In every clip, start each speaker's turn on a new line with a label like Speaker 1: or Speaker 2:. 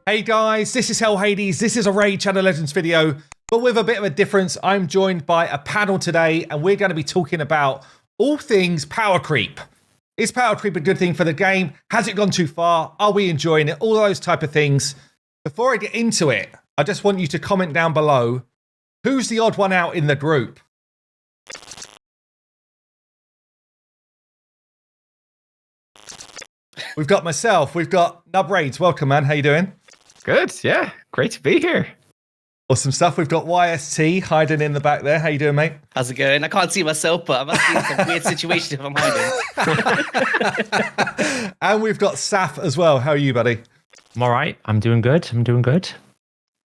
Speaker 1: Hey guys, this is Hell Hades. This is a Raid Shadow Legends video, but with a bit of a difference. I'm joined by a panel today, and we're going to be talking about all things power creep. Is power creep a good thing for the game? Has it gone too far? Are we enjoying it? All those type of things. Before I get into it, I just want you to comment down below, who's the odd one out in the group? We've got myself, we've got Nubraids. Welcome, man. How you doing?
Speaker 2: Good, yeah. Great to be here.
Speaker 1: Awesome stuff. We've got YST hiding in the back there. How you doing, mate?
Speaker 3: How's it going? I can't see myself, but I must be in some weird situation if I'm hiding.
Speaker 1: And we've got Saph as well. How are you, buddy?
Speaker 4: I'm all right. I'm doing good.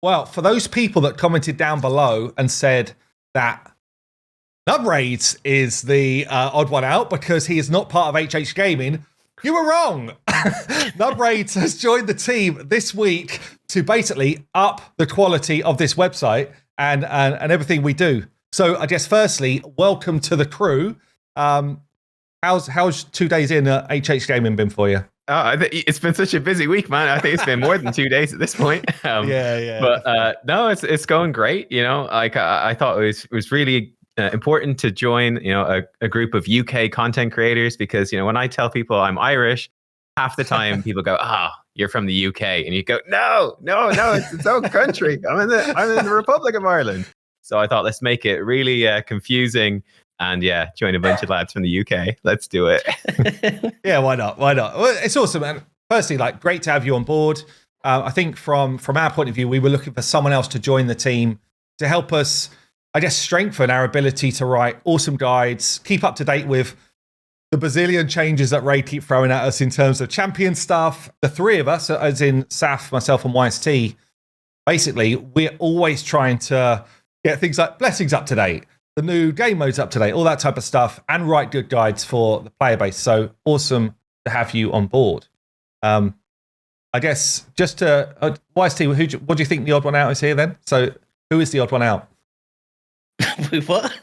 Speaker 1: Well, for those people that commented down below and said that Nubraids is the odd one out because he is not part of HH Gaming, you were wrong. Nubraids has joined the team this week to basically up the quality of this website and everything we do. So I guess firstly, welcome to the crew. How's 2 days in HH Gaming been for you?
Speaker 2: It's been such a busy week, man. I think it's been more than 2 days at this point.
Speaker 1: Yeah.
Speaker 2: But no, it's going great. You know, like I thought it was really important to join, a group of UK content creators because, when I tell people I'm Irish, half the time people go, you're from the UK. And you go, no, it's its own country. I'm in the Republic of Ireland. So I thought, let's make it really confusing and join a bunch of lads from the UK. Let's do it.
Speaker 1: Yeah, why not? Well, it's awesome, man. Firstly, great to have you on board. I think from our point of view, we were looking for someone else to join the team to help us, I guess, strengthen our ability to write awesome guides, keep up to date with the bazillion changes that Raid keep throwing at us in terms of champion stuff. The three of us, as in Saph, myself, and YST, basically, we're always trying to get things like blessings up to date, the new game modes up to date, all that type of stuff, and write good guides for the player base. So awesome to have you on board. I guess just to, YST, what do you think the odd one out is here then? So who is the odd one out?
Speaker 3: What?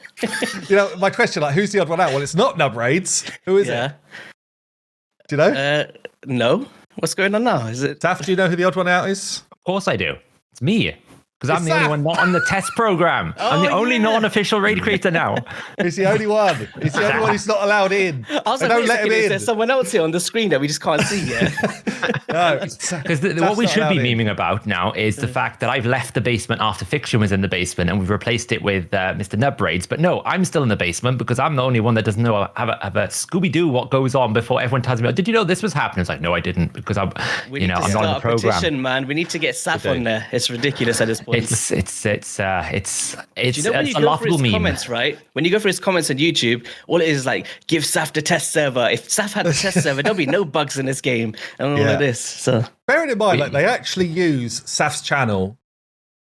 Speaker 1: My question, who's the odd one out? Well, it's not Nubraids. Who is it? Do you know?
Speaker 3: No. What's going on now? Is it?
Speaker 1: Saph, do you know who the odd one out is?
Speaker 4: Of course I do. It's me. Because I'm the only one not on the test program. I'm the only non-official raid creator now.
Speaker 1: He's the only one. He's the only one who's not allowed in.
Speaker 3: I was like,
Speaker 1: don't let him in.
Speaker 3: Is there someone else here on the screen that we just can't see yet?
Speaker 1: No.
Speaker 4: Because what we should be memeing about now is the fact that I've left the basement after Fiction was in the basement and we've replaced it with Mr. Nubraids. But no, I'm still in the basement because I'm the only one that doesn't know have a Scooby-Doo what goes on before everyone tells me, did you know this was happening? It's like, no, I didn't because I'm not in the program.
Speaker 3: Petition, man. We need to get Saph on there. It's ridiculous at this point.
Speaker 4: It's
Speaker 3: when
Speaker 4: a laughable meme.
Speaker 3: Comments, right? When you go for his comments on YouTube, all it is like, give Saph the test server. If Saph had the test server, there'll be no bugs in this game and all of this. So
Speaker 1: bearing in mind, they actually use Saph's channel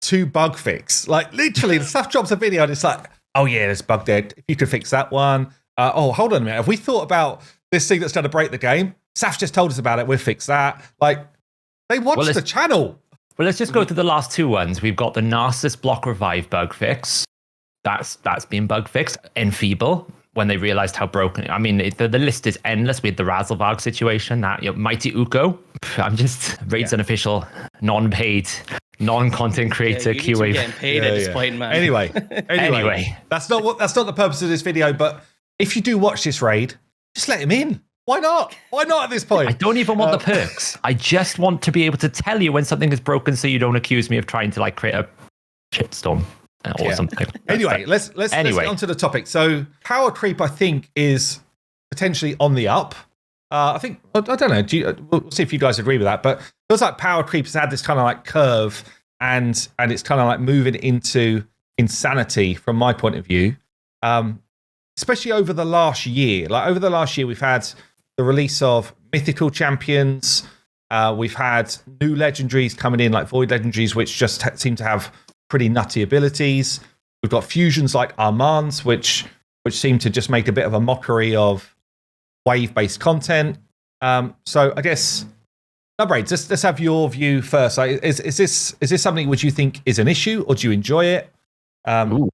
Speaker 1: to bug fix. Literally, Saph drops a video and it's like, oh yeah, there's a bug there. If you could fix that one. Hold on a minute. Have we thought about this thing that's going to break the game? Saph just told us about it. We'll fix that. They watch the channel.
Speaker 4: Well, let's just go to the last two ones. We've got the narses block revive bug fix. That's been bug fixed. Enfeeble, when they realized how broken. I mean, the list is endless with the Razzlevarg situation. That Mighty Uko. I'm just Raid's unofficial, non-paid, non-content creator
Speaker 3: you
Speaker 4: QA.
Speaker 3: Getting paid at this point, man.
Speaker 1: Anyway, that's not the purpose of this video. But if you do watch this raid, just let him in. Why not? Why not at this point?
Speaker 4: I don't even want the perks. I just want to be able to tell you when something is broken so you don't accuse me of trying to create a shitstorm or something.
Speaker 1: Anyway, let's get onto the topic. So power creep, I think, is potentially on the up. I think, I don't know, we'll see if you guys agree with that, but it feels like power creep has had this kind of curve and it's kind of moving into insanity from my point of view. Especially over the last year. Over the last year, we've had the release of mythical champions. We've had new legendaries coming in, like void legendaries, which just seem to have pretty nutty abilities. We've got fusions like Armanz, which seem to just make a bit of a mockery of wave-based content. So I guess, Nubraids, let's have your view first. Is this something which you think is an issue, or do you enjoy it? And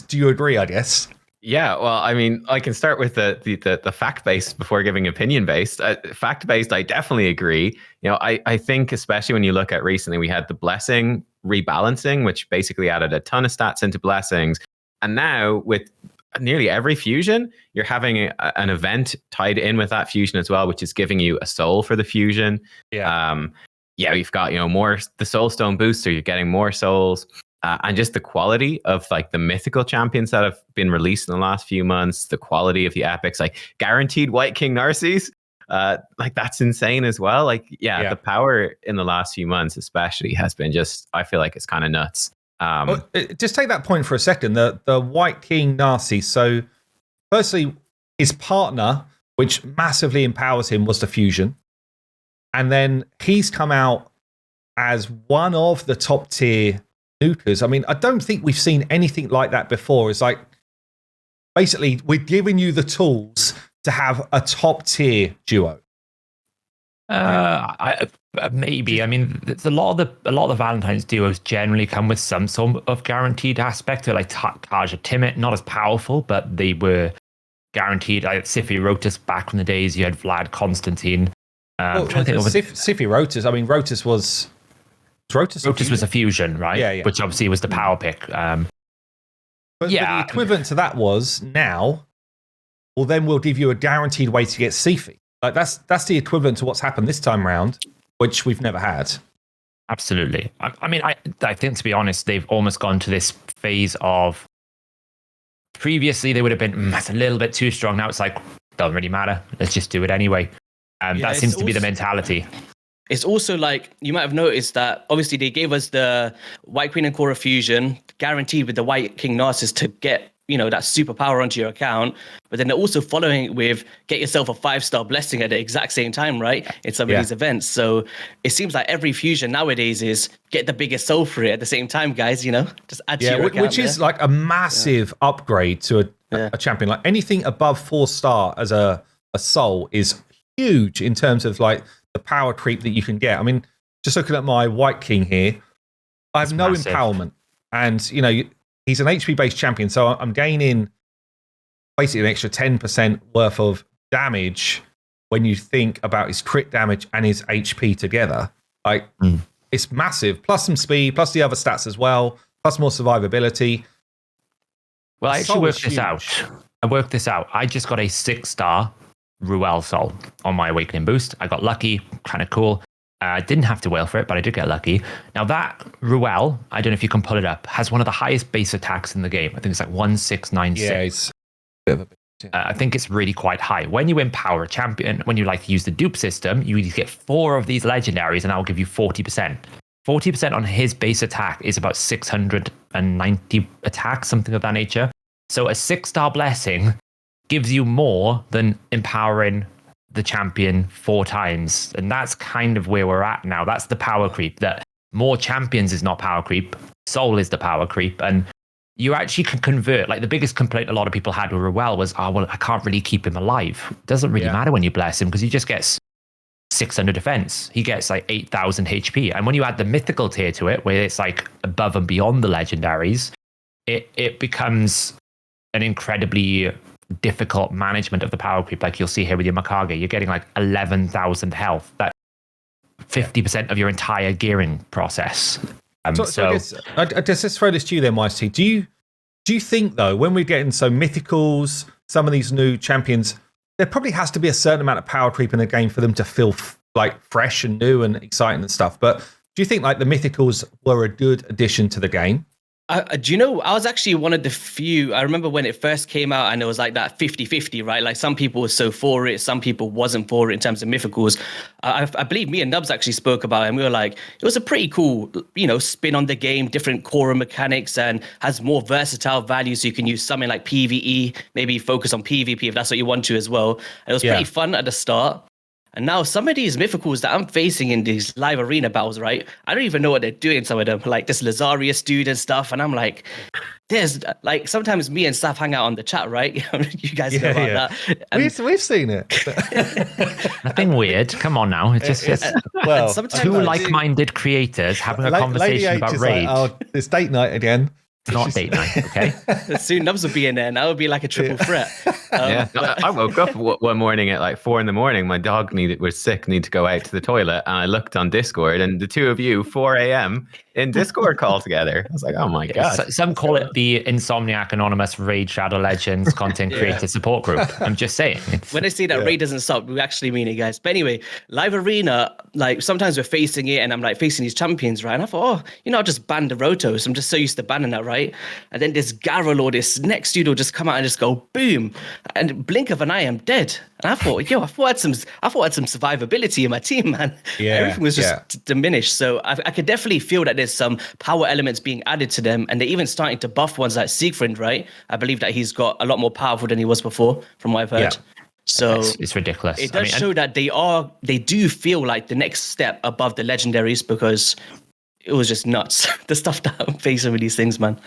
Speaker 1: do you agree, I guess?
Speaker 2: Yeah, well, I mean, I can start with the fact-based before giving opinion-based. Fact-based, I definitely agree. I think especially when you look at recently, we had the blessing rebalancing, which basically added a ton of stats into blessings. And now with nearly every fusion, you're having an event tied in with that fusion as well, which is giving you a soul for the fusion. You've got, more the soul stone booster, you're getting more souls. And just the quality of like the mythical champions that have been released in the last few months, the quality of the epics, like guaranteed White King Narses, like that's insane as well. The power in the last few months especially has been just, I feel like it's kind of nuts.
Speaker 1: Just take that point for a second. The White King Narses. So firstly, his partner, which massively empowers him, was the fusion. And then he's come out as one of the top tier nukers. I mean, I don't think we've seen anything like that before. It's like, basically, we're giving you the tools to have a top tier duo.
Speaker 4: Maybe. I mean, a lot of the Valentine's duos generally come with some sort of guaranteed aspect. They're like Taja Timit, not as powerful, but they were guaranteed. Like Siphi Rotus back from the days you had Vlad Constantine. I'm trying to think of
Speaker 1: Siphi Rotus. I mean, Rotus was
Speaker 4: Rotus was a fusion, right?
Speaker 1: Yeah.
Speaker 4: Which obviously was the power pick.
Speaker 1: But the equivalent to that was now, well, then we'll give you a guaranteed way to get Siphi. Like that's the equivalent to what's happened this time round, which we've never had.
Speaker 4: Absolutely. I mean, I think, to be honest, they've almost gone to this phase of previously they would have been, that's a little bit too strong. Now it's like, doesn't really matter. Let's just do it anyway. That seems to be the mentality.
Speaker 3: It's also like, you might have noticed that obviously they gave us the White Queen and Cora fusion, guaranteed with the White King Narses to get, that superpower onto your account. But then they're also following it with get yourself a 5-star blessing at the exact same time, right? In some of these events. So it seems like every fusion nowadays is get the biggest soul for it at the same time, guys, just add to your account.
Speaker 1: Which is like a massive upgrade to a champion. Like anything above 4-star as a soul is huge in terms of like the power creep that you can get. I mean, just looking at my White King here, I have no empowerment. And, he's an HP-based champion, so I'm gaining basically an extra 10% worth of damage when you think about his crit damage and his HP together. Like, it's massive. Plus some speed, plus the other stats as well, plus more survivability.
Speaker 4: Well, I actually worked this out. I just got a 6-star Ruel Soul on my Awakening boost. I got lucky, kind of cool. Didn't have to wail for it, but I did get lucky. Now that Ruel, I don't know if you can pull it up, has one of the highest base attacks in the game. I think it's like 1696.
Speaker 1: Yeah, it's a bit of a bit.
Speaker 4: I think it's really quite high. When you empower a champion, when you use the dupe system, you get 4 of these legendaries and that will give you 40%. 40% on his base attack is about 690 attacks, something of that nature. So a 6-star blessing gives you more than empowering the champion 4 times. And that's kind of where we're at now. That's the power creep. That more champions is not power creep. Soul is the power creep. And you actually can convert. Like the biggest complaint a lot of people had with Ruel was, I can't really keep him alive. It doesn't really matter when you bless him because he just gets 600 defense. He gets like 8,000 HP. And when you add the mythical tier to it, where it's like above and beyond the legendaries, it becomes an incredibly difficult management of the power creep. Like you'll see here with your mikage, you're getting like 11,000 health. That 50% of your entire gearing process.
Speaker 1: So I guess let's throw this to you then, Mighty. Do you think though, when we're getting mythicals, some of these new champions, there probably has to be a certain amount of power creep in the game for them to feel like fresh and new and exciting and stuff? But do you think like the mythicals were a good addition to the game?
Speaker 3: Do you know, I was actually one of the few, I remember when it first came out and it was like that 50-50, right? Like some people were so for it, some people wasn't for it in terms of mythicals. I believe me and Nubs actually spoke about it and we were like, it was a pretty cool, spin on the game, different core mechanics and has more versatile value. So you can use something like PvE, maybe focus on PvP if that's what you want to as well. And it was pretty fun at the start. And now some of these mythicals that I'm facing in these live arena battles, right? I don't even know what they're doing, some of them. Like this Lazarius dude and stuff. And I'm like, there's like, sometimes me and Saph hang out on the chat, right? You guys know about that. And
Speaker 1: we've seen it.
Speaker 4: Nothing weird. Come on now. It's just two like-minded creators having a conversation about raids.
Speaker 1: Like, it's date night again.
Speaker 4: not date night, okay?
Speaker 3: Soon Nubs will be in there, and that would be like a triple threat.
Speaker 2: I woke up one morning at like 4 a.m. My dog was sick, needed to go out to the toilet, and I looked on Discord, and the two of you, 4 a.m. in Discord call together. I was like, oh my god!
Speaker 4: Some call it the Insomniac Anonymous Raid Shadow Legends content creator support group. I'm just saying.
Speaker 3: When I say that Raid doesn't stop, we actually mean it, guys. But anyway, live arena, like sometimes we're facing it, and I'm like facing these champions, right? And I thought, I'll just ban the Rotos. I'm just so used to banning that, right? And then this Garrel or this next dude will just come out and just go boom, and blink of an eye, I'm dead. And I thought, I thought I had some survivability in my team, man.
Speaker 1: Yeah,
Speaker 3: everything was just diminished. So I could definitely feel that there's some power elements being added to them, and they're even starting to buff ones like Siegfried, right? I believe that he's got a lot more powerful than he was before, from what I've heard. Yeah. So
Speaker 4: it's ridiculous.
Speaker 3: It does show that they do feel like the next step above the legendaries, because it was just nuts the stuff that I'm facing with these things, man.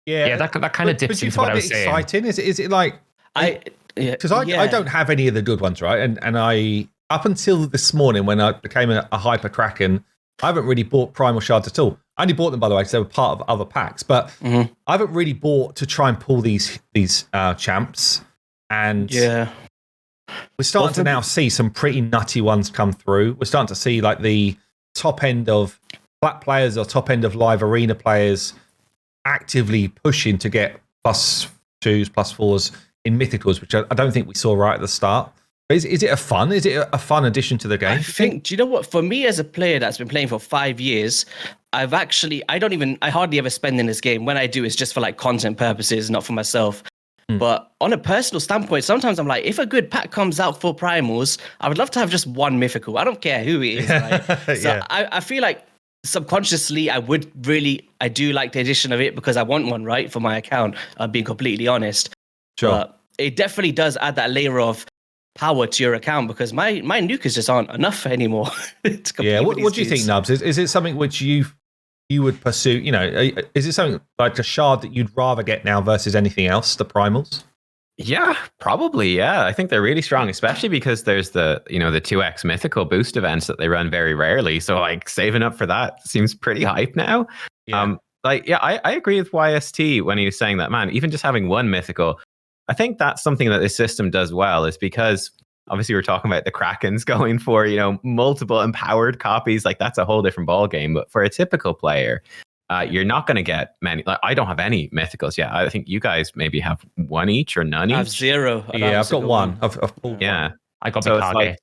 Speaker 4: Yeah, that kind of dips into what I was saying.
Speaker 1: Exciting? Is it like because I don't have any of the good ones, right? And I, up until this morning when I became a hyper Kraken, I haven't really bought primal shards at all. I only bought them, by the way, because they were part of other packs. But I haven't really bought to try and pull these champs. And we're starting to now see some pretty nutty ones come through. We're starting to see like the top end of flat players or top end of live arena players actively pushing to get +2s, +4s in mythicals, which I don't think we saw right at the start. Is it a fun addition to the game?
Speaker 3: I think, do you know what? For me as a player that's been playing for 5 years, I hardly ever spend in this game. When I do, it's just for like content purposes, not for myself. But on a personal standpoint, sometimes I'm like, if a good pack comes out for primals, I would love to have just one mythical. I don't care who it is, right? So I feel like subconsciously, I do like the addition of it because I want one, right, for my account, being completely honest.
Speaker 1: Sure.
Speaker 3: But it definitely does add that layer of power to your account, because my nukers just aren't enough anymore.
Speaker 1: What do you think, Nubs? Is it something which you would pursue? Is it something like a shard that you'd rather get now versus anything else, the primals?
Speaker 2: Yeah, probably. Yeah, I think they're really strong, especially because there's the 2x mythical boost events that they run very rarely. So like saving up for that seems pretty hype now. Yeah. I agree with YST when he was saying that, man, even just having one mythical, I think that's something that this system does well, is because obviously we're talking about the Krakens going for, multiple empowered copies. Like that's a whole different ball game. But for a typical player, you're not going to get many. Like I don't have any mythicals yet. I think you guys maybe have one each or none each.
Speaker 3: I have 0.
Speaker 1: I've got one. I've pulled one.
Speaker 4: I got mikage.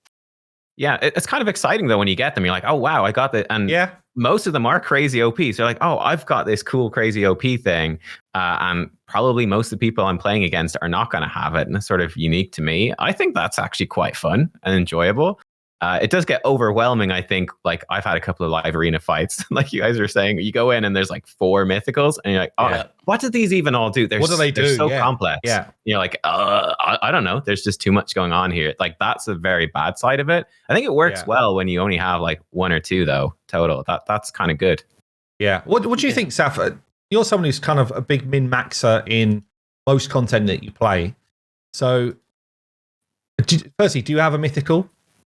Speaker 2: It's kind of exciting though when you get them. You're like, oh wow, I got that. And most of them are crazy OP. So you're like, oh, I've got this cool crazy OP thing. And probably most of the people I'm playing against are not going to have it. And it's sort of unique to me. I think that's actually quite fun and enjoyable. It does get overwhelming, I think. Like I've had a couple of live arena fights, like you guys were saying. You go in and there's like 4 mythicals, and you're like, what do these even all do?
Speaker 1: What do they do?
Speaker 2: They're so complex.
Speaker 1: Yeah,
Speaker 2: you're like, I don't know. There's just too much going on here. Like that's a very bad side of it. I think it works well when you only have like 1 or 2 though total. That's kind of good.
Speaker 1: Yeah. What do you think, Saph? You're someone who's kind of a big min-maxer in most content that you play. So, firstly, do you have a mythical?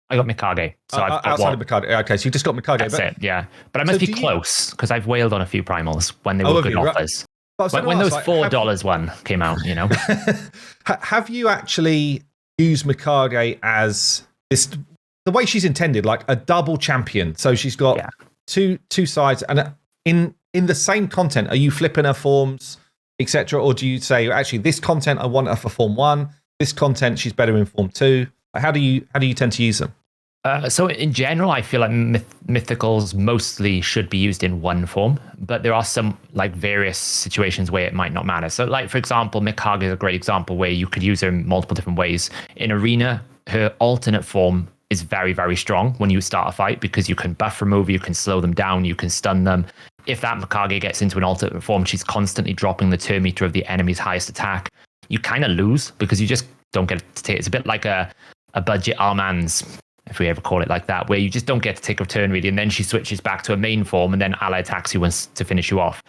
Speaker 4: I got mikage. So I've got
Speaker 1: outside of mikage. Okay, so you just got mikage.
Speaker 4: That's it, yeah. But I must be close, because I've whaled on a few primals when they were good offers. When those $4 one came out,
Speaker 1: Have you actually used mikage as this, the way she's intended, like a double champion? So she's got two sides, and in the same content, are you flipping her forms, etc., or do you say actually this content I want her for form 1, this content she's better in form 2? How do you tend to use them?
Speaker 4: So in general, I feel like mythicals mostly should be used in one form, but there are some like various situations where it might not matter. So like, for example, mikage is a great example where you could use her in multiple different ways. In arena, her alternate form is very, very strong when you start a fight, because you can buff remove, you can slow them down, you can stun them. If that mikage gets into an alternate form, she's constantly dropping the turn meter of the enemy's highest attack. You kind of lose because you just don't get to take. It's a bit like a budget Armanz, if we ever call it like that, where you just don't get to take a turn really, and then she switches back to a main form, and then ally attacks you to finish you off.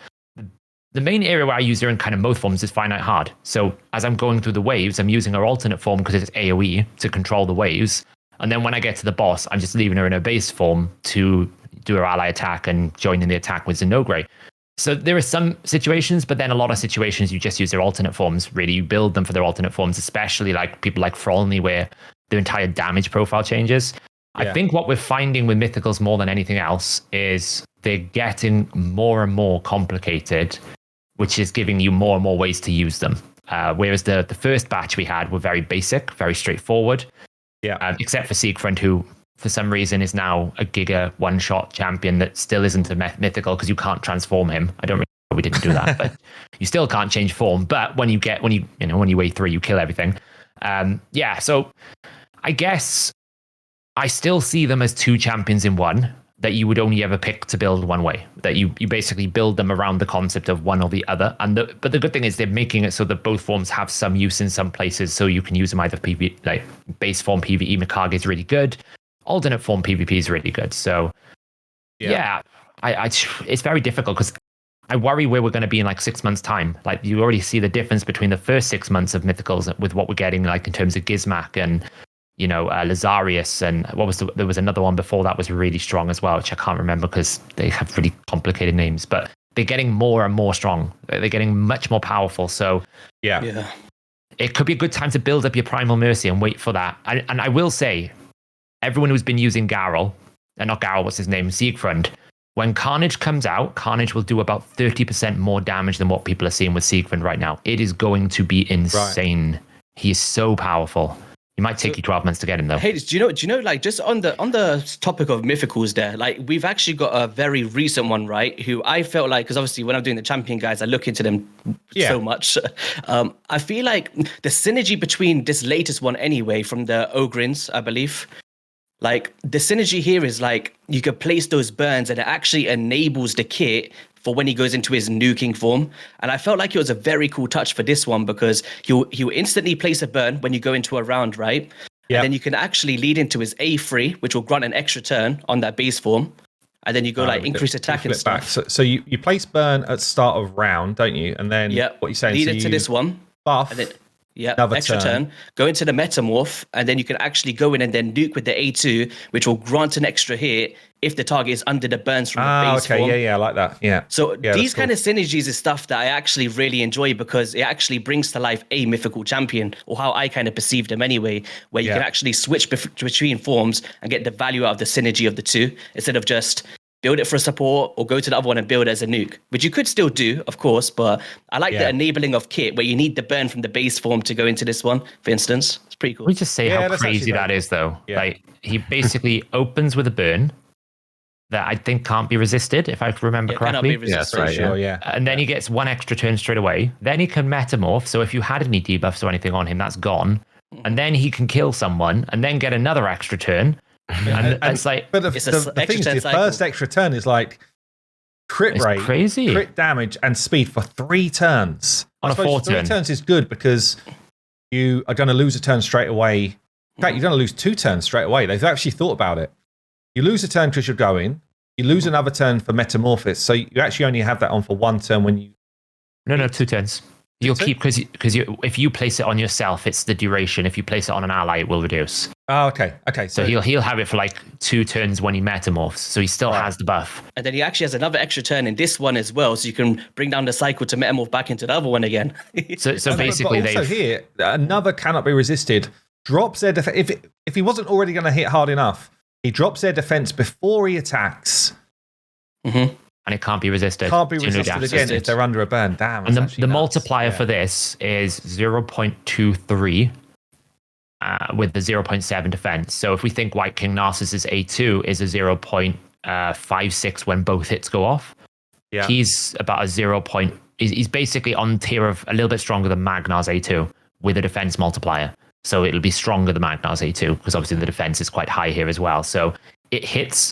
Speaker 4: The main area where I use her in kind of both forms is finite hard. So as I'm going through the waves, I'm using her alternate form because it's AoE to control the waves, and then when I get to the boss, I'm just leaving her in her base form to do her ally attack and join in the attack with Zinogre. So there are some situations, but then a lot of situations you just use their alternate forms. Really, you build them for their alternate forms, especially like people like Frolny, where their entire damage profile changes. I think what we're finding with mythicals more than anything else is they're getting more and more complicated, which is giving you more and more ways to use them. Whereas the first batch we had were very basic, very straightforward. Yeah. Except for Siegfried, who for some reason is now a Giga one-shot champion that still isn't a mythical because you can't transform him. I don't really know why we didn't do that, but you still can't change form. But when you wave 3, you kill everything. So I guess I still see them as 2 champions in one that you would only ever pick to build one way. That you basically build them around the concept of one or the other. But the good thing is they're making it so that both forms have some use in some places, so you can use them either PvE, like base form PvE Mikage is really good, alternate form PvP is really good. So it's very difficult because I worry where we're going to be in like 6 months' time. Like you already see the difference between the first 6 months of mythicals with what we're getting like in terms of Gizmak and Lazarius, and there was another one before that was really strong as well, which I can't remember because they have really complicated names, but they're getting more and more strong. They're getting much more powerful. So it could be a good time to build up your Primal Mercy and wait for that. And I will say, everyone who's been using Siegfried, when Carnage comes out, Carnage will do about 30% more damage than what people are seeing with Siegfried right now. It is going to be insane. Right. He is so powerful. It might take you 12 months to get him though.
Speaker 3: Hey, do you know, like just on the topic of mythicals there, like we've actually got a very recent one, right? Who I felt like, because obviously when I'm doing the champion guys, I look into them so much. I feel like the synergy between this latest one anyway, from the Ogrins, I believe, like the synergy here is like you could place those burns and it actually enables the kit for when he goes into his nuking form. And I felt like it was a very cool touch for this one because he'll instantly place a burn when you go into a round, right? Yep. And then you can actually lead into his A3, which will grant an extra turn on that base form. And then you go increase attack and stuff.
Speaker 1: Back. So you place burn at start of round, don't you? And then what you're saying
Speaker 3: lead into this one.
Speaker 1: Buff.
Speaker 3: And then, extra turn. Go into the metamorph, and then you can actually go in and then nuke with the A2, which will grant an extra hit if the target is under the burns from the base form.
Speaker 1: I like that. Yeah.
Speaker 3: So these kind of synergies is stuff that I actually really enjoy because it actually brings to life a mythical champion, or how I kind of perceive them anyway, where you can actually switch between forms and get the value out of the synergy of the two instead of just build it for a support or go to the other one and build it as a nuke, which you could still do, of course, but I like the enabling of kit where you need the burn from the base form to go into this one, for instance. It's pretty cool.
Speaker 4: We just say how crazy that is, though. Yeah. Like he basically opens with a burn that I think can't be resisted, if I remember correctly.
Speaker 3: Cannot be resisted.
Speaker 1: Right, sure, yeah.
Speaker 4: And then he gets one extra turn straight away. Then he can metamorph, so if you had any debuffs or anything on him, that's gone. And then he can kill someone and then get another extra turn. And it's like,
Speaker 1: but the thing is, the first extra turn is like crit rate,
Speaker 4: crazy,
Speaker 1: crit damage, and speed for 3 turns.
Speaker 4: On a 4 turn.
Speaker 1: 3 turns is good because you are going to lose a turn straight away. In fact, you're going to lose 2 turns straight away. They've actually thought about it. You lose a turn because you're going. You lose another turn for metamorphosis, so you actually only have that on for 1 turn when you.
Speaker 4: No, 2 turns. You'll keep because if you place it on yourself, it's the duration. If you place it on an ally, it will reduce.
Speaker 1: Oh, okay.
Speaker 4: So he'll have it for like 2 turns when he metamorphs, so he still has the buff.
Speaker 3: And then he actually has another extra turn in this one as well, so you can bring down the cycle to metamorph back into the other one again.
Speaker 4: so basically,
Speaker 1: but also here another cannot be resisted. Drops their defense if he wasn't already going to hit hard enough. He drops their defense before he attacks.
Speaker 4: Mm-hmm. And it can't be resisted.
Speaker 1: Can't be resisted again if they're under a burn. Damn.
Speaker 4: And the multiplier for this is 0.23 with the 0.7 defense. So if we think White King Narses' A2 is a 0.56 when both hits go off, he's about a 0. He's basically on tier of a little bit stronger than Magnar's A2 with a defense multiplier. So it'll be stronger than Magnar's A2 because obviously the defense is quite high here as well. So it hits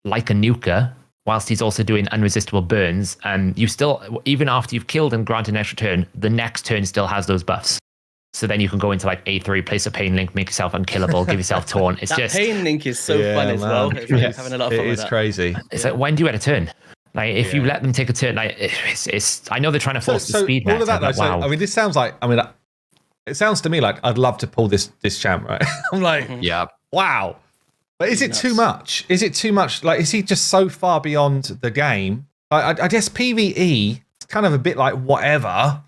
Speaker 4: like a nuker, whilst he's also doing unresistible burns, and you still, even after you've killed and granted an extra turn, the next turn still has those buffs. So then you can go into like A3, place a pain link, make yourself unkillable, give yourself taunt. It's
Speaker 3: that pain link is so fun as well. It's having a lot of fun with that.
Speaker 1: It is crazy.
Speaker 4: It's like, when do you get a turn? Like if you let them take a turn, like it's I know they're trying to force the speed.
Speaker 1: All of that, though, wow. I mean, this sounds like, it sounds to me like I'd love to pull this champ, right? I'm like, wow. But is it too much? Is it too much? Like, is he just so far beyond the game I guess PvE is kind of a bit like whatever,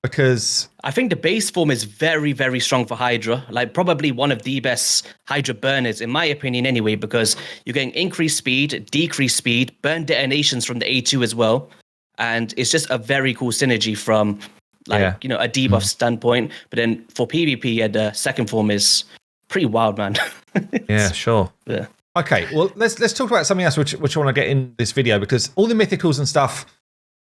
Speaker 1: because
Speaker 3: I think the base form is very, very strong for Hydra. Like probably one of the best Hydra burners, in my opinion, anyway, because you're getting increased speed, decreased speed, burn detonations from the A2 as well. And it's just a very cool synergy from a debuff standpoint. But then for PvP, the second form is pretty wild, man.
Speaker 1: Yeah, sure.
Speaker 3: Yeah.
Speaker 1: Okay, well, let's talk about something else which I want to get in this video, because all the mythicals and stuff,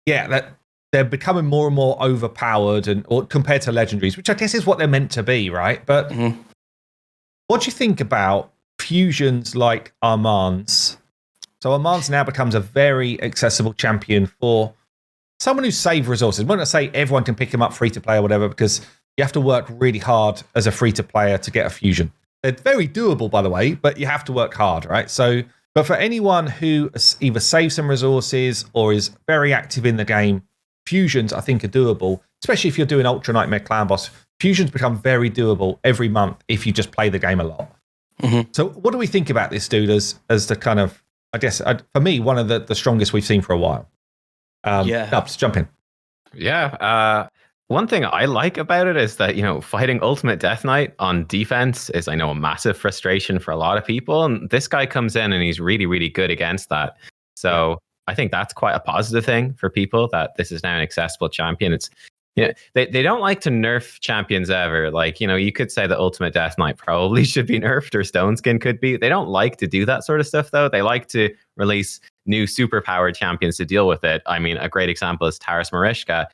Speaker 1: that they're becoming more and more overpowered or compared to legendaries, which I guess is what they're meant to be, right? But what do you think about fusions like Armanz? So Armanz now becomes a very accessible champion for someone who's saved resources. I'm not going to say everyone can pick him up free to play or whatever, because you have to work really hard as a free to player to get a fusion. They're very doable, by the way, but you have to work hard, right? So, but for anyone who either saves some resources or is very active in the game, fusions, I think, are doable, especially if you're doing Ultra Nightmare Clan Boss. Fusions become very doable every month if you just play the game a lot. So what do we think about this dude as the kind of, I guess, for me, one of the strongest we've seen for a while? Nubs, jump in.
Speaker 2: Yeah. One thing I like about it is that, fighting Ultimate Death Knight on defense is, I know, a massive frustration for a lot of people. And this guy comes in and he's really, really good against that. So I think that's quite a positive thing for people, that this is now an accessible champion. It's, they don't like to nerf champions ever. Like, you could say that Ultimate Death Knight probably should be nerfed, or Stone Skin could be. They don't like to do that sort of stuff, though. They like to release new superpowered champions to deal with it. I mean, a great example is Taras Marishka.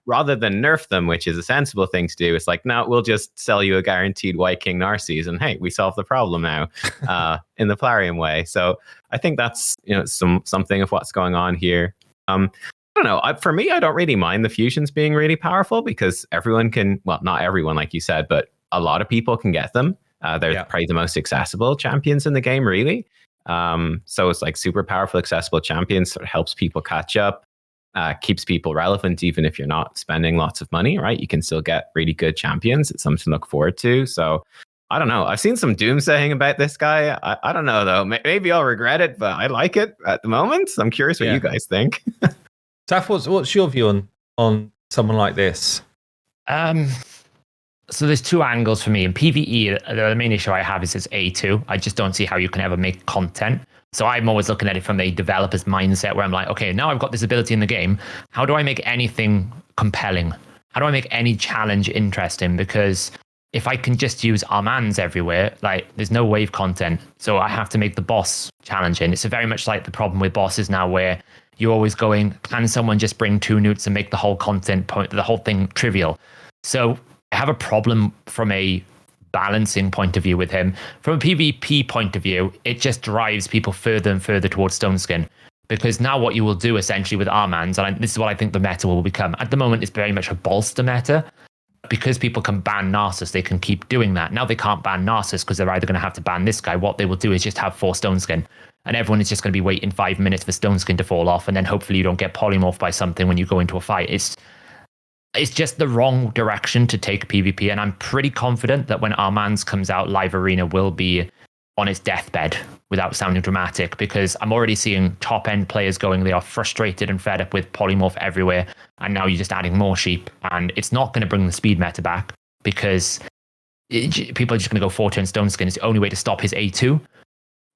Speaker 2: Rather than nerf them, which is a sensible thing to do, it's like, no, we'll just sell you a guaranteed White King Narses, and hey, we solve the problem now in the Plarium way. So I think that's something of what's going on here. I don't know. For me, I don't really mind the fusions being really powerful, because everyone can, well, not everyone, like you said, but a lot of people can get them. They're probably the most accessible champions in the game, really. So it's like super powerful, accessible champions, sort of helps people catch up. Keeps people relevant, even if you're not spending lots of money, right? You can still get really good champions. It's something to look forward to. So I don't know. I've seen some doomsaying about this guy. I don't know, though. Maybe I'll regret it, but I like it at the moment. I'm curious what you guys think.
Speaker 1: Saph, what's your view on someone like this?
Speaker 4: So there's two angles for me. In PvE, the main issue I have is it's A2. I just don't see how you can ever make content. So I'm always looking at it from the developer's mindset, where I'm like, okay, now I've got this ability in the game. How do I make anything compelling? How do I make any challenge interesting? Because if I can just use Armanz everywhere, like, there's no wave content. So I have to make the boss challenging. It's very much like the problem with bosses now, where you're always going, can someone just bring 2 newts and make the whole content point, the whole thing trivial? So I have a problem from a balancing point of view with him. From a PvP point of view, it just drives people further and further towards Stone Skin, because now what you will do essentially with Armanz, and this is what I think the meta will become. At the moment, it's very much a bolster meta. Because people can ban Narses, they can keep doing that. Now they can't ban Narses because they're either going to have to ban this guy. What they will do is just have 4 Stone Skin, and everyone is just going to be waiting 5 minutes for Stone Skin to fall off, and then hopefully you don't get polymorphed by something when you go into a fight. It's just the wrong direction to take PvP, and I'm pretty confident that when Armanz comes out, Live Arena will be on its deathbed, without sounding dramatic, because I'm already seeing top-end players going, they are frustrated and fed up with polymorph everywhere, and now you're just adding more sheep, and it's not going to bring the speed meta back, because people are just going to go 4-turn Stone Skin. It's the only way to stop his A2.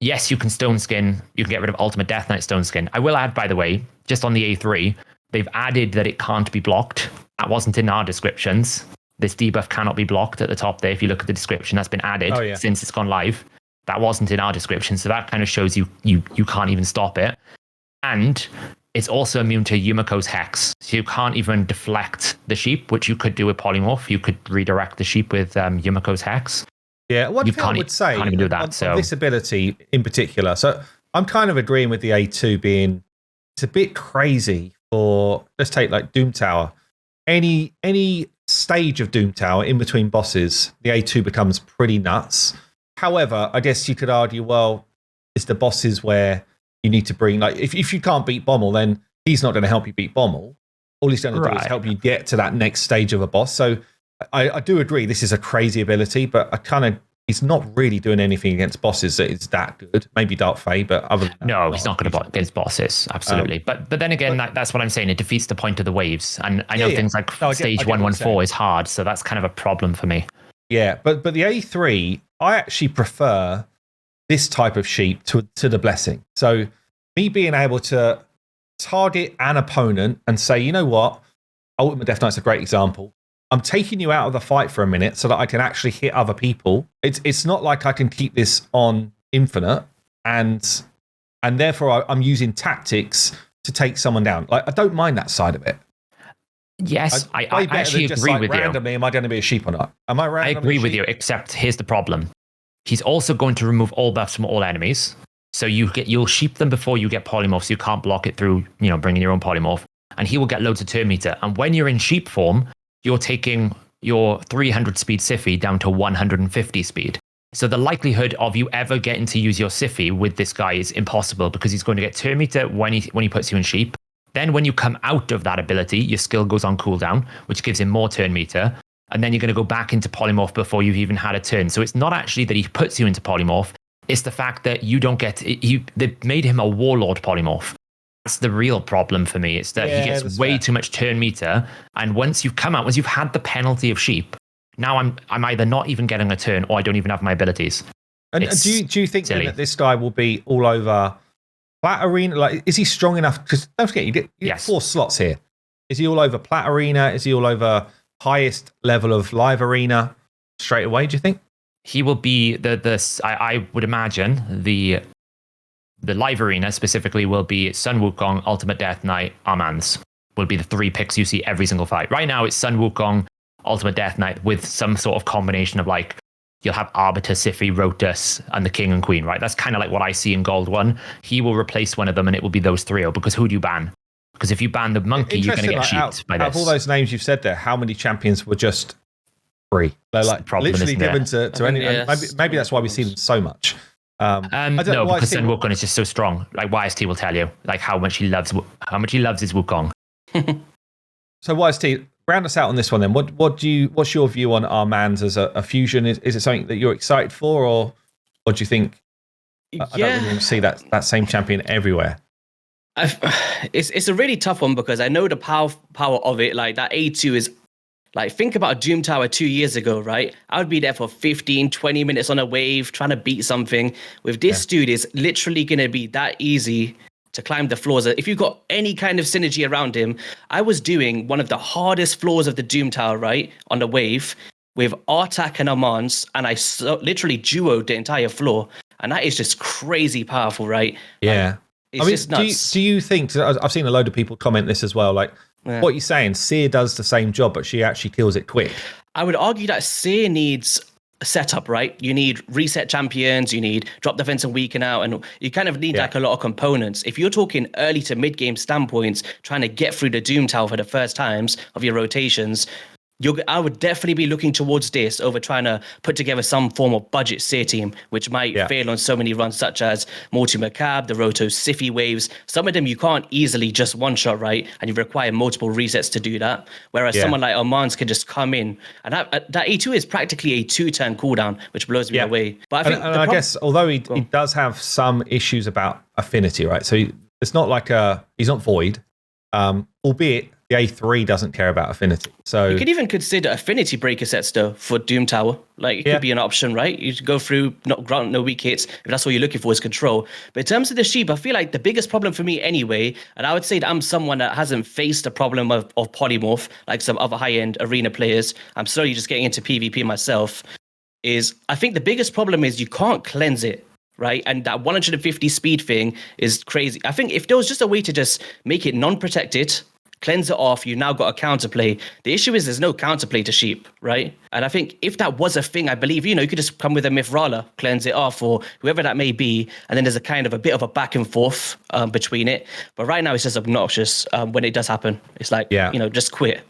Speaker 4: Yes, you can Stone Skin, you can get rid of Ultimate Death Knight Stone Skin. I will add, by the way, just on the A3, they've added that it can't be blocked. That wasn't in our descriptions. This debuff cannot be blocked at the top there. If you look at the description, that's been added since it's gone live. That wasn't in our description. So that kind of shows you can't even stop it. And it's also immune to Yumiko's Hex. So you can't even deflect the sheep, which you could do with Polymorph. You could redirect the sheep with Yumiko's Hex.
Speaker 1: Yeah, what I would say
Speaker 4: can't even do that,
Speaker 1: on this ability in particular. So I'm kind of agreeing with the A2 being, it's a bit crazy for, let's take like Doom Tower. Any stage of Doom Tower in between bosses, the A2 becomes pretty nuts. However, I guess you could argue, well, it's the bosses where you need to bring, like, if you can't beat Bommel, then he's not going to help you beat Bommel. All he's going to do is help you get to that next stage of a boss. So I do agree, this is a crazy ability, but I kind of he's not really doing anything against bosses that is that good. Maybe Dark Fae, but other than that,
Speaker 4: no, he's not going to against bosses. Absolutely, but then again, that's what I'm saying. It defeats the point of the waves, and I know things like stage 114 is hard, so that's kind of a problem for me.
Speaker 1: Yeah, but the A3, I actually prefer this type of sheep to the blessing. So me being able to target an opponent and say, you know what, Ultimate Death Knight's a great example. I'm taking you out of the fight for a minute so that I can actually hit other people. It's not like I can keep this on infinite, and therefore I'm using tactics to take someone down. Like, I don't mind that side of it.
Speaker 4: Yes, I actually agree with you.
Speaker 1: Randomly, am I going to be a sheep or not? Am I randomly?
Speaker 4: I agree with you, except here's the problem. He's also going to remove all buffs from all enemies. So you'll sheep them before you get polymorph, so you can't block it through, bringing your own polymorph. And he will get loads of turn meter. And when you're in sheep form, you're taking your 300 speed Siffy down to 150 speed. So the likelihood of you ever getting to use your Siffy with this guy is impossible, because he's going to get turn meter when he puts you in sheep. Then when you come out of that ability, your skill goes on cooldown, which gives him more turn meter. And then you're going to go back into polymorph before you've even had a turn. So it's not actually that he puts you into polymorph. It's the fact that you don't get... They made him a warlord polymorph. That's the real problem for me. It's that he gets way too much turn meter. And once you've had the penalty of sheep, now I'm either not even getting a turn, or I don't even have my abilities.
Speaker 1: And do you think then that this guy will be all over Plat Arena? Like, is he strong enough? Because don't forget, you get 4 slots here. Is he all over Plat Arena? Is he all over highest level of Live Arena straight away, do you think?
Speaker 4: He will be I would imagine the Live Arena specifically will be Sun Wukong, Ultimate Death Knight, Armanz will be the 3 picks you see every single fight. Right now it's Sun Wukong, Ultimate Death Knight, with some sort of combination of, like, you'll have Arbiter, Siffy, Rotus, and the King and Queen, right? That's kind of like what I see in Gold 1. He will replace one of them, and it will be those 3, because who do you ban? Because if you ban the monkey, you're going to get sheeped by this.
Speaker 1: Out of all those names you've said there, how many champions were just free? They're like problem, literally given to any. Maybe that's why we see them so much.
Speaker 4: No, because Sun Wukong is just so strong. Like, YST will tell you, like, how much he loves his Wukong.
Speaker 1: So YST, round us out on this one then. What's your view on Armanz as a fusion? Is it something that you're excited for, or do you think? I don't really see that same champion everywhere.
Speaker 3: It's a really tough one, because I know the power of it. Like, that A2 is, like, think about Doom Tower 2 years ago, right? I would be there for 15, 20 minutes on a wave trying to beat something. With this dude, it's literally going to be that easy to climb the floors. If you've got any kind of synergy around him, I was doing one of the hardest floors of the Doom Tower, right, on the wave with Artak and Armanz, and I literally duoed the entire floor. And that is just crazy powerful, right?
Speaker 1: Yeah.
Speaker 3: It's just nuts.
Speaker 1: Do you think, I've seen a load of people comment this as well, like, what you're saying, Seer does the same job, but she actually kills it quick.
Speaker 3: I would argue that Seer needs a setup, right? You need reset champions, you need drop defense and weaken out, and you kind of need like a lot of components. If you're talking early to mid game standpoints, trying to get through the Doom Tower for the first times of your rotations, I would definitely be looking towards this over trying to put together some form of budget Seer team, which might fail on so many runs, such as Multi-Macab, the Roto Siffy waves. Some of them you can't easily just one-shot, right? And you require multiple resets to do that. Whereas someone like Armanz can just come in. And that E2 is practically a 2-turn cooldown, which blows me away. But I think
Speaker 1: I guess, although he does have some issues about affinity, right? So it's not like he's not void, albeit the A3 doesn't care about affinity. So
Speaker 3: you could even consider affinity breaker sets though for Doom Tower. Like, it could be an option, right? You go through, not grant no weak hits, if that's all you're looking for is control. But in terms of the sheep, I feel like the biggest problem for me anyway, and I would say that I'm someone that hasn't faced the problem of polymorph like some other high-end arena players. I'm slowly just getting into PvP myself, is I think the biggest problem is you can't cleanse it. Right, and that 150 speed thing is crazy. I think if there was just a way to just make it non-protected, cleanse it off, you now got a counterplay. The issue is there's no counterplay to sheep, right? And I think if that was a thing, I believe, you could just come with a Mithrala, cleanse it off, or whoever that may be, and then there's a kind of a bit of a back and forth between it. But right now it's just obnoxious when it does happen. It's like, just quit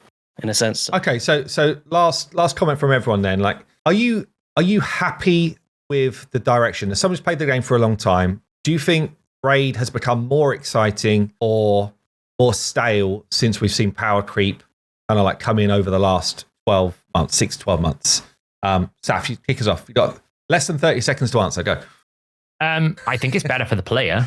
Speaker 3: in a sense.
Speaker 1: Okay, so last comment from everyone then. Like, are you happy with the direction? As someone who's played the game for a long time, do you think Raid has become more exciting or more stale since we've seen power creep kind of like come in over the last 12 months, 6 to 12 months? Saph, you kick us off. You got Less than 30 seconds to answer. Go.
Speaker 4: I think it's better for the player.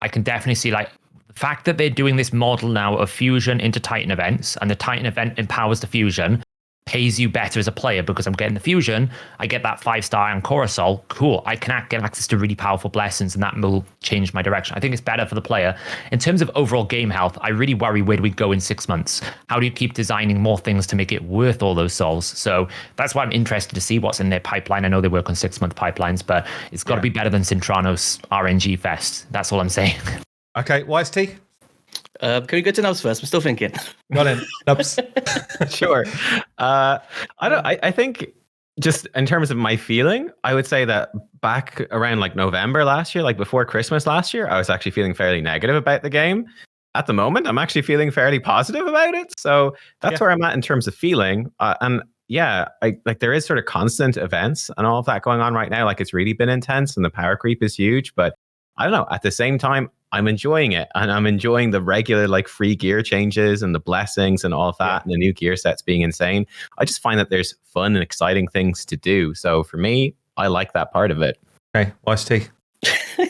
Speaker 4: I can definitely see like the fact that they're doing this model now of fusion into Titan events, and the Titan event empowers the fusion, pays you better as a player because I'm getting the fusion. I get that 5-star Ancora Soul. Cool. I can get access to really powerful blessings, and that will change my direction. I think it's better for the player. In terms of overall game health, I really worry where do we go in 6 months? How do you keep designing more things to make it worth all those souls? So that's why I'm interested to see what's in their pipeline. I know they work on 6-month pipelines, but it's got to be better than Cintrano's RNG Fest. That's all I'm saying.
Speaker 1: Okay, Wise T?
Speaker 3: Can we go to Nubs first? I'm still thinking.
Speaker 1: Go on in, Nubs.
Speaker 2: Sure. I think just in terms of my feeling, I would say that back around like November last year, like before Christmas last year, I was actually feeling fairly negative about the game. At the moment, I'm actually feeling fairly positive about it. So that's where I'm at in terms of feeling. And yeah, like there is sort of constant events and all of that going on right now. Like it's really been intense and the power creep is huge, but I don't know. At the same time, I'm enjoying it, and I'm enjoying the regular like free gear changes and the blessings and all of that, and the new gear sets being insane. I just find that there's fun and exciting things to do. So for me, I like that part of it.
Speaker 1: Okay, Wise T.
Speaker 3: I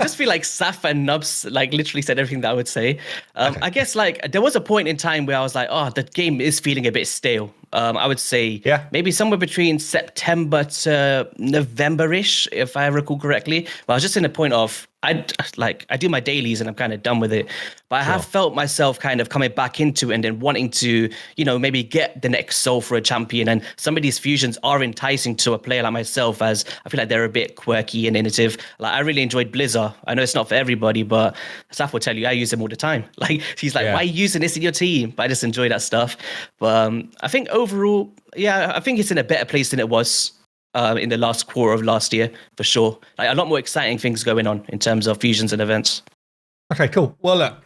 Speaker 3: just feel like Saph and Nubs like literally said everything that I would say. I guess like there was a point in time where I was like, oh, the game is feeling a bit stale. I would say maybe somewhere between September to November-ish, if I recall correctly. But I was just in a point of I do my dailies and I'm kind of done with it. But I have felt myself kind of coming back into it and then wanting to, maybe get the next soul for a champion. And some of these fusions are enticing to a player like myself, as I feel like they're a bit quirky and innovative. Like I really enjoyed Blizzard. I know it's not for everybody, but Saph will tell you I use them all the time. Like he's like, why are you using this in your team? But I just enjoy that stuff. But I think overall, I think it's in a better place than it was in the last quarter of last year, for sure. Like a lot more exciting things going on in terms of fusions and events. Okay,
Speaker 1: cool. Well, look,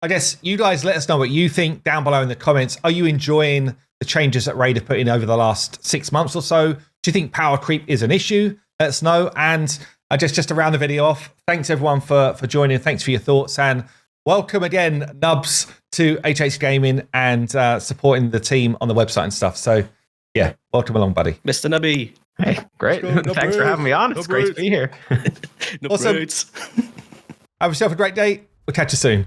Speaker 1: I guess you guys let us know what you think down below in the comments. Are you enjoying the changes that Raid have put in over the last 6 months or so? Do you think power creep is an issue? Let us know. And just to round the video off, thanks everyone for joining. Thanks for your thoughts. And welcome again, Nubs, to HH Gaming and supporting the team on the website and stuff. So, yeah, welcome along, buddy.
Speaker 3: Mr. Nubby.
Speaker 2: Hey, great. Thanks for having me on. It's great to be here.
Speaker 1: Awesome. Have yourself a great day. We'll catch you soon.